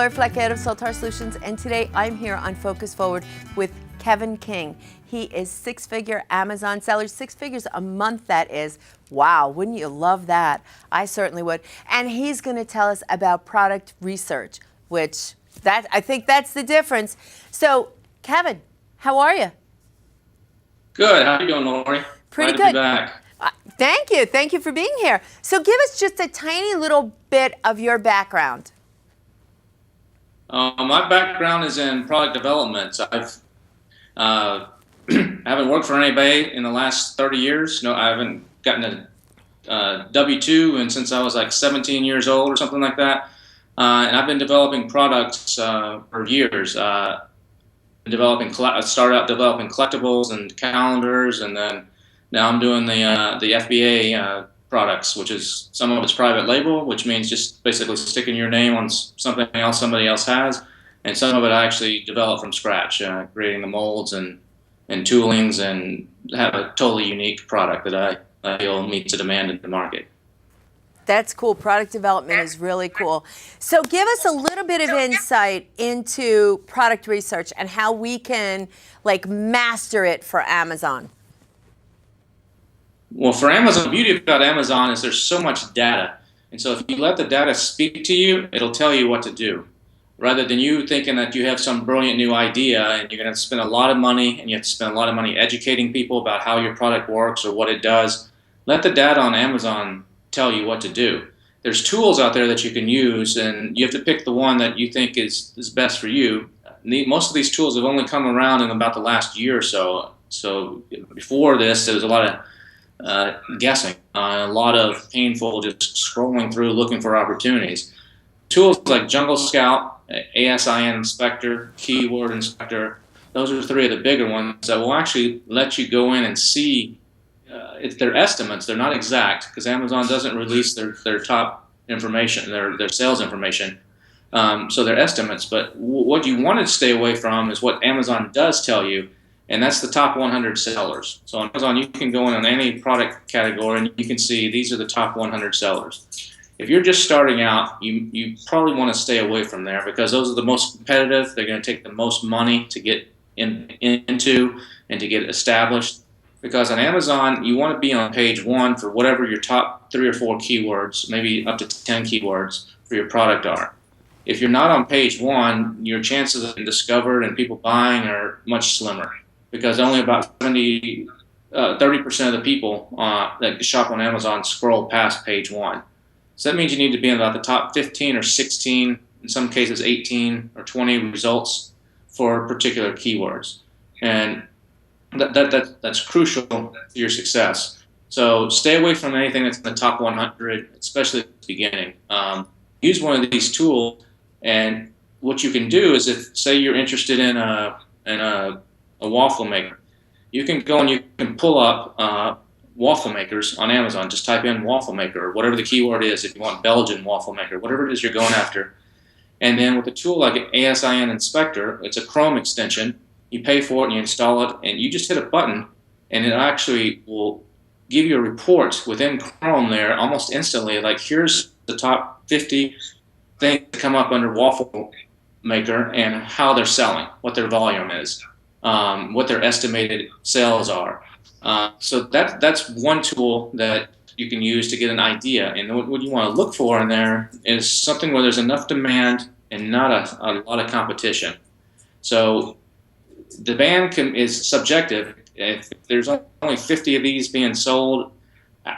Lauri Flaquer of Soltar Solutions, and today I'm here on Focus Forward with Kevin King. He is six-figure Amazon seller, 6 figures a month, that is. Wow, wouldn't you love that? I certainly would. And he's going to tell us about product research, which I think that's the difference. So, Kevin, how are you? Good. How are you doing, Lauri? Pretty Glad to good. be back. Thank you. Thank you for being here. So give us just a tiny little bit of your background. My background is in product development. I've haven't worked for anybody in the last 30 years. No, I haven't gotten a W-2 and since I was like 17 years old or something like that. And I've been developing products for years. I started out developing collectibles and calendars, and then now I'm doing the FBA products, which is some of it's private label, which means just basically sticking your name on something else somebody else has, and some of it I actually developed from scratch, creating the molds and toolings, and have a totally unique product that I feel meets the demand in the market. That's cool. Product development is really cool. So give us a little bit of insight into product research and how we can master it for Amazon. Well, for Amazon, the beauty about Amazon is there's so much data. And so if you let the data speak to you, it'll tell you what to do. Rather than you thinking that you have some brilliant new idea and you're going to spend a lot of money and you have to spend a lot of money educating people about how your product works or what it does, let the data on Amazon tell you what to do. There's tools out there that you can use, and you have to pick the one that you think is best for you. Most of these tools have only come around in about the last year or so. So before this, there was a lot of guessing, a lot of painful just scrolling through looking for opportunities. Tools like Jungle Scout, ASIN Inspector, Keyword Inspector, those are 3 of the bigger ones that will actually let you go in and see. If they're estimates, they're not exact, because Amazon doesn't release their top information, their sales information. So they're estimates, but what you want to stay away from is what Amazon does tell you, and that's the top 100 sellers. So on Amazon, you can go in on any product category and you can see these are the top 100 sellers. If you're just starting out, you probably want to stay away from there, because those are the most competitive. They're going to take the most money to get into and to get established. Because on Amazon, you want to be on page 1 for whatever your top 3 or 4 keywords, maybe up to 10 keywords for your product are. If you're not on page 1, your chances of being discovered and people buying are much slimmer, because only about 30% of the people that shop on Amazon scroll past page 1. So that means you need to be in about the top 15 or 16, in some cases 18 or 20 results for particular keywords. And that's crucial to your success. So stay away from anything that's in the top 100, especially at the beginning. Use one of these tools, and what you can do is, if say you're interested in a waffle maker, you can go and you can pull up waffle makers on Amazon. Just type in waffle maker or whatever the keyword is. If you want Belgian waffle maker, whatever it is you're going after, and then with a tool like ASIN Inspector, it's a Chrome extension. You pay for it and you install it, and you just hit a button, and it actually will give you a report within Chrome there almost instantly, like here's the top 50 things that come up under waffle maker and how they're selling, what their volume is, what their estimated sales are. So that's one tool that you can use to get an idea. And what you want to look for in there is something where there's enough demand and not a lot of competition. So demand is subjective. If there's only 50 of these being sold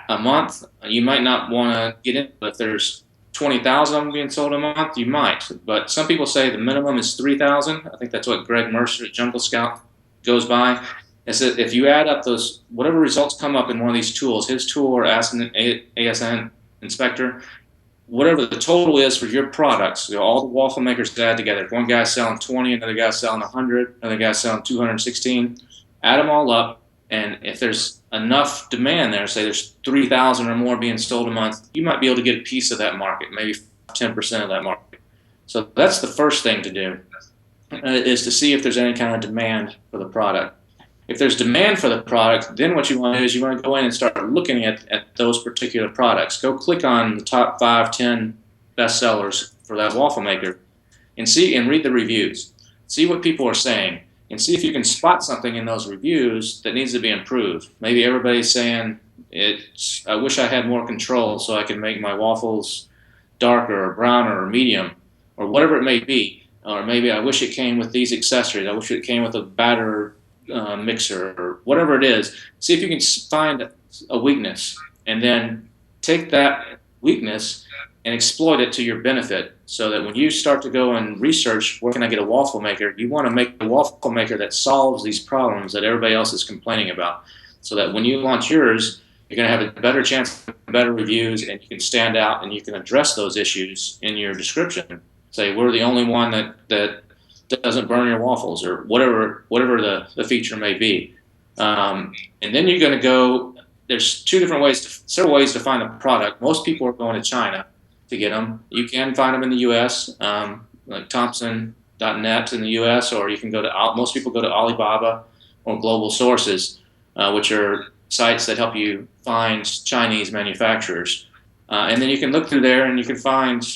a month, you might not want to get in. But if there's 20,000 of them being sold a month, you might. But some people say the minimum is 3,000. I think that's what Greg Mercer at Jungle Scout goes by. Is that if you add up those, whatever results come up in one of these tools, his tool or ASIN Inspector, whatever the total is for your products, all the waffle makers add together. If one guy's selling 20, another guy's selling 100, another guy's selling 216, add them all up, and if there's enough demand there, say there's 3,000 or more being sold a month, you might be able to get a piece of that market, maybe 10% of that market. So that's the first thing to do, is to see if there's any kind of demand for the product. If there's demand for the product, then what you want to do is you want to go in and start looking at those particular products. Go click on the top 5, 10 best sellers for that waffle maker, and read the reviews. See what people are saying, and see if you can spot something in those reviews that needs to be improved. Maybe everybody's saying, I wish I had more control so I can make my waffles darker or browner or medium or whatever it may be. Or maybe I wish it came with these accessories. I wish it came with a batter mixer or whatever it is. See if you can find a weakness and then take that weakness and exploit it to your benefit, so that when you start to go and research where can I get a waffle maker, you want to make a waffle maker that solves these problems that everybody else is complaining about, so that when you launch yours, you're going to have a better chance of better reviews, and you can stand out and you can address those issues in your description. Say, we're the only one that doesn't burn your waffles, or whatever the feature may be. And then you're going to go, there's several ways to find a product. Most people are going to China to get them. You can find them in the U.S., like Thompson.net in the U.S., or you can most people go to Alibaba or Global Sources, which are sites that help you find Chinese manufacturers. And then you can look through there and you can find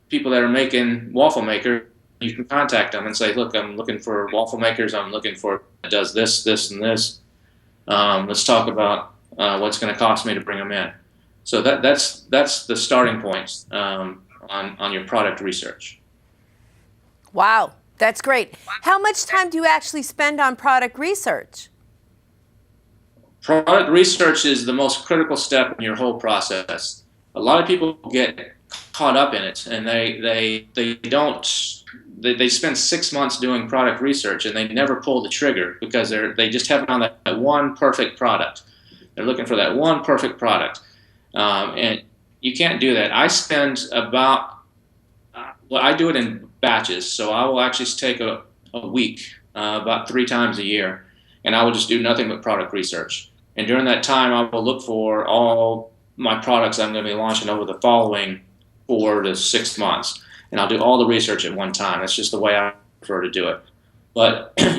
people that are making waffle makers. You can contact them and say, look, I'm looking for waffle makers. I'm looking for that does this, this, and this. Let's talk about what's going to cost me to bring them in. So that's the starting points on your product research. Wow, that's great. How much time do you actually spend on product research? Product research is the most critical step in your whole process. A lot of people get caught up in it, and they spend 6 months doing product research and they never pull the trigger because they just haven't found that one perfect product. They're looking for that one perfect product, and you can't do that. I spend I do it in batches, so I will actually take a week, about 3 times a year, and I will just do nothing but product research. And during that time, I will look for all my products I'm going to be launching over the following 4 to 6 months. And I'll do all the research at one time. That's just the way I prefer to do it. But a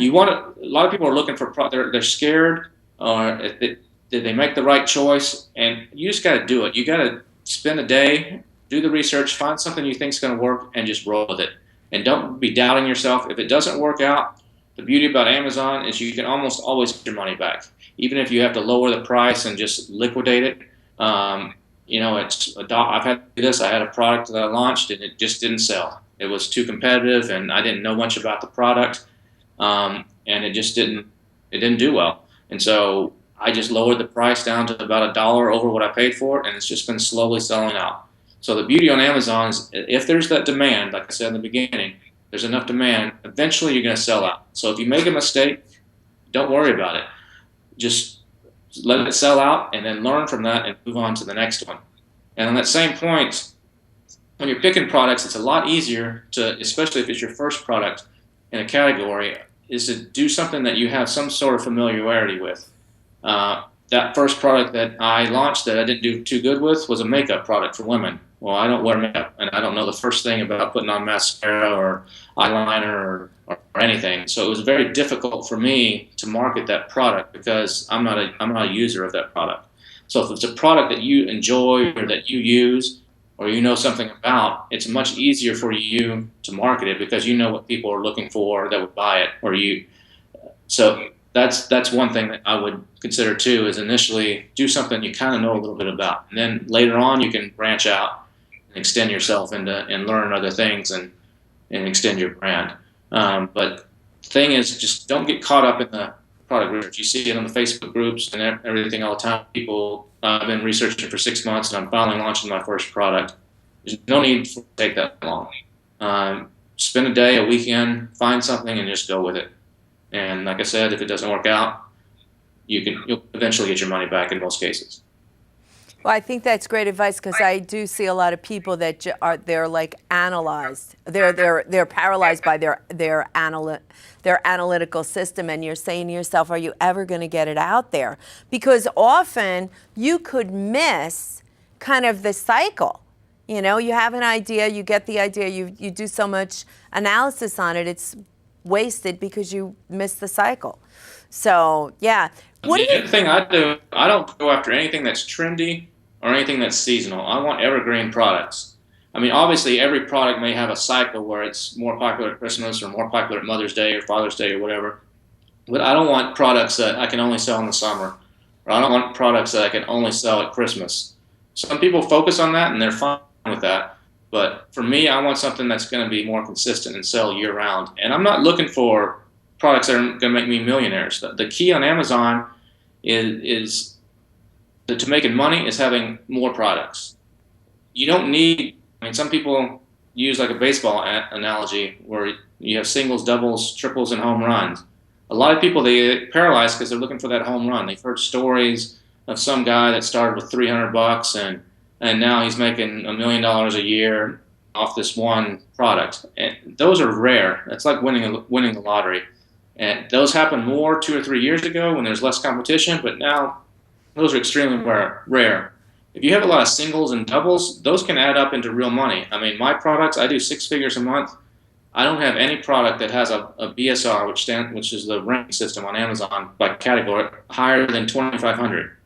lot of people are looking for, they're scared, or did they make the right choice? And you just got to do it. You got to spend a day, do the research, find something you think is going to work, and just roll with it. And don't be doubting yourself. If it doesn't work out, the beauty about Amazon is you can almost always get your money back. Even if you have to lower the price and just liquidate it. I've had this. I had a product that I launched and it just didn't sell. It was too competitive, and I didn't know much about the product, and it just didn't do well. And so I just lowered the price down to about $1 over what I paid for it, and it's just been slowly selling out. So the beauty on Amazon is if there's that demand, like I said in the beginning, there's enough demand, eventually you're going to sell out. So if you make a mistake, don't worry about it. Just let it sell out and then learn from that and move on to the next one. And on that same point, when you're picking products, it's a lot easier to, especially if it's your first product in a category, is to do something that you have some sort of familiarity with. That first product that I launched that I didn't do too good with was a makeup product for women. Well, I don't wear makeup, and I don't know the first thing about putting on mascara or eyeliner or anything. So it was very difficult for me to market that product because I'm not a user of that product. So if it's a product that you enjoy or that you use or you know something about, it's much easier for you to market it because you know what people are looking for that would buy it. So that's one thing that I would consider too, is initially do something you kind of know a little bit about, and then later on you can branch out and extend yourself and learn other things and extend your brand. But the thing is, just don't get caught up in the product research. You see it on the Facebook groups and everything all the time. People, I've been researching for 6 months and I'm finally launching my first product. There's no need to take that long. Spend a day, a weekend, find something and just go with it. And like I said, if it doesn't work out, you'll eventually get your money back in most cases. Well, I think that's great advice, because I do see a lot of people that they're like analyzed. They're paralyzed by their analytical system, and you're saying to yourself, are you ever going to get it out there? Because often you could miss kind of the cycle. You know, you have an idea, you get the idea, you do so much analysis on it, it's wasted because you miss the cycle. So yeah. The other thing I do, I don't go after anything that's trendy or anything that's seasonal. I want evergreen products. I mean, obviously, every product may have a cycle where it's more popular at Christmas or more popular at Mother's Day or Father's Day or whatever. But I don't want products that I can only sell in the summer, or I don't want products that I can only sell at Christmas. Some people focus on that and they're fine with that. But for me, I want something that's going to be more consistent and sell year round. And I'm not looking for products that are going to make me millionaires. The key on Amazon is to making money is having more products. You don't need, I mean, some people use like a baseball analogy where you have singles, doubles, triples, and home runs. A lot of people, they get paralyzed because they're looking for that home run. They've heard stories of some guy that started with $300 and now he's making $1 million a year off this one product. And those are rare. That's like winning the lottery. And those happened more 2 or 3 years ago when there's less competition, but now those are extremely rare. If you have a lot of singles and doubles, those can add up into real money. I mean, my products, I do 6 figures a month. I don't have any product that has a BSR, which is the ranking system on Amazon by category, higher than 2,500.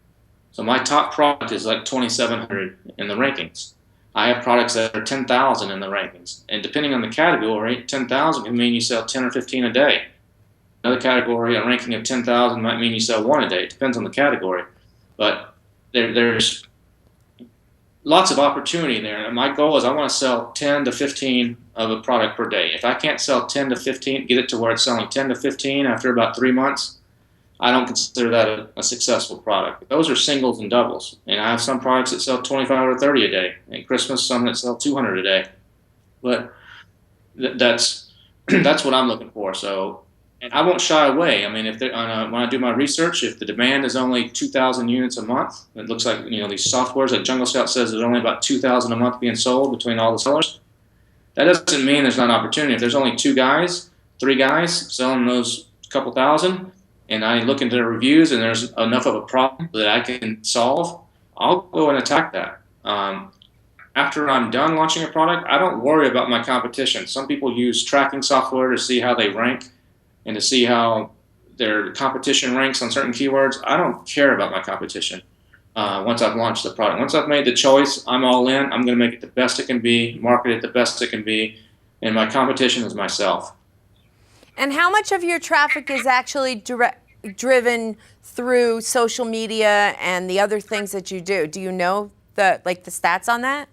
So my top product is like 2,700 in the rankings. I have products that are 10,000 in the rankings. And depending on the category, 10,000 can mean you sell 10 or 15 a day. Another category, a ranking of 10,000 might mean you sell 1 a day. It depends on the category. But there's lots of opportunity there. And my goal is I want to sell 10 to 15 of a product per day. If I can't sell 10 to 15, get it to where it's selling 10 to 15 after about 3 months, I don't consider that a successful product. Those are singles and doubles. And I have some products that sell 25 or 30 a day. At Christmas, some that sell 200 a day. But that's what I'm looking for. So, and I won't shy away. I mean, when I do my research, if the demand is only 2,000 units a month, it looks like these softwares like Jungle Scout says there's only about 2,000 a month being sold between all the sellers. That doesn't mean there's not opportunity. If there's only 2 guys, 3 guys selling those couple thousand, and I look into the reviews and there's enough of a problem that I can solve, I'll go and attack that. After I'm done launching a product, I don't worry about my competition. Some people use tracking software to see how they rank and to see how their competition ranks on certain keywords. I don't care about my competition once I've launched the product. Once I've made the choice, I'm all in. I'm going to make it the best it can be, market it the best it can be, and my competition is myself. And how much of your traffic is actually driven through social media and the other things that you do? Do you know the stats on that?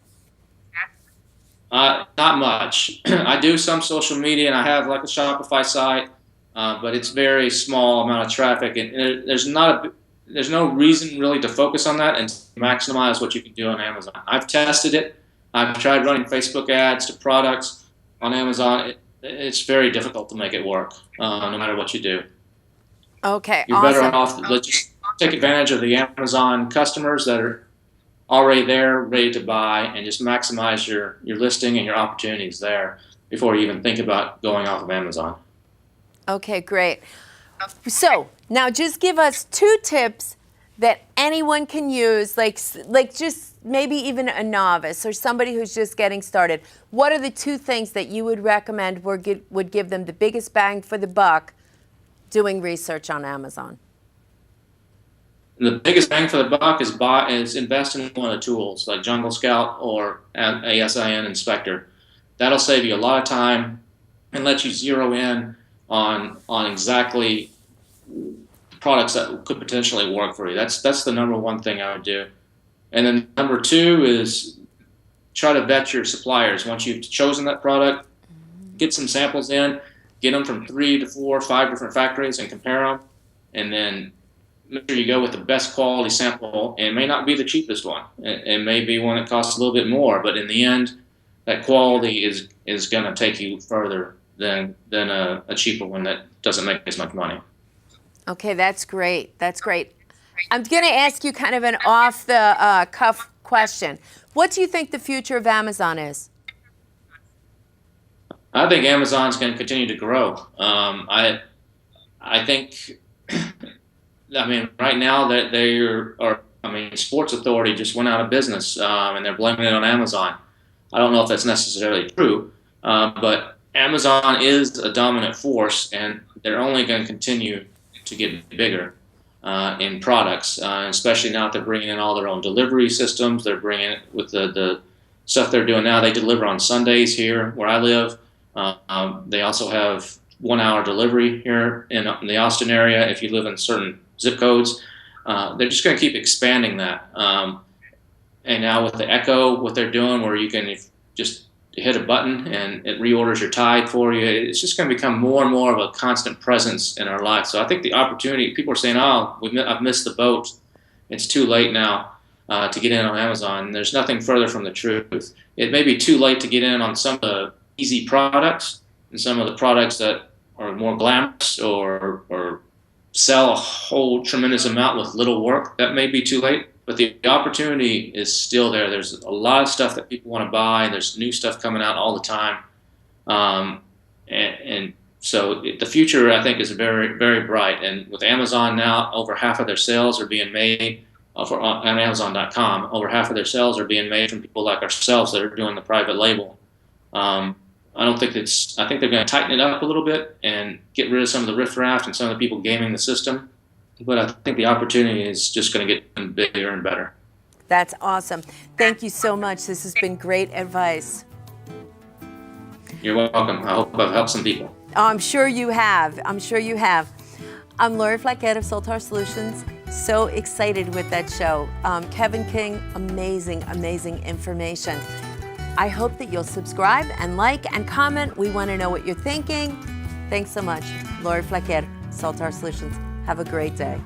Not much. I do some social media, and I have like a Shopify site, but it's very small amount of traffic, and there's no reason really to focus on that and maximize what you can do on Amazon. I've tested it. I've tried running Facebook ads to products on Amazon. It's very difficult to make it work, no matter what you do. Okay, You're awesome. better off. Let's just take advantage of the Amazon customers that are already there, ready to buy, and just maximize your listing and your opportunities there before you even think about going off of Amazon. Okay, great. So now just give us 2 tips that anyone can use, like just maybe even a novice or somebody who's just getting started. What are the 2 things that you would recommend would give them the biggest bang for the buck doing research on Amazon? The biggest bang for the buck is invest in one of the tools like Jungle Scout or ASIN Inspector. That'll save you a lot of time and let you zero in on exactly products that could potentially work for you. That's the number 1 thing I would do. And then number 2 is try to vet your suppliers. Once you've chosen that product, get some samples in, get them from 3 to 4 or 5 different factories and compare them, and then make sure you go with the best quality sample. And it may not be the cheapest one. It may be one that costs a little bit more, but in the end, that quality is going to take you further than a cheaper one that doesn't make as much money. Okay, that's great. That's great. I'm going to ask you kind of an off-the-cuff question. What do you think the future of Amazon is? I think Amazon's going to continue to grow. I think, I mean, right now that Sports Authority just went out of business, and they're blaming it on Amazon. I don't know if that's necessarily true, but Amazon is a dominant force, and they're only going to continue to get bigger in products, especially now that they're bringing in all their own delivery systems. They're bringing it with the stuff they're doing now. They deliver on Sundays here where I live. They also have 1 hour delivery here in the Austin area if you live in certain zip codes. They're just going to keep expanding that. And now with the Echo, what they're doing, where you can just hit a button and it reorders your tide for you, it's just going to become more and more of a constant presence in our life. So I think the opportunity, people are saying, oh, I've missed the boat. It's too late now to get in on Amazon. And there's nothing further from the truth. It may be too late to get in on some of the easy products and some of the products that are more glamorous or sell a whole tremendous amount with little work. That may be too late. But the opportunity is still there. There's a lot of stuff that people want to buy. There's new stuff coming out all the time. And so the future, I think, is very, very bright. And with Amazon now, over half of their sales are being made on Amazon.com. Over half of their sales are being made from people like ourselves that are doing the private label. I think they're going to tighten it up a little bit and get rid of some of the riffraff and some of the people gaming the system. But I think the opportunity is just going to get bigger and better. That's awesome. Thank you so much. This has been great advice. You're welcome. I hope I've helped some people. Oh, I'm sure you have. I'm sure you have. I'm Lauri Flaquer of Soltar Solutions. So excited with that show. Kevin King, amazing, amazing information. I hope that you'll subscribe and like and comment. We want to know what you're thinking. Thanks so much. Lauri Flaquer, Soltar Solutions. Have a great day.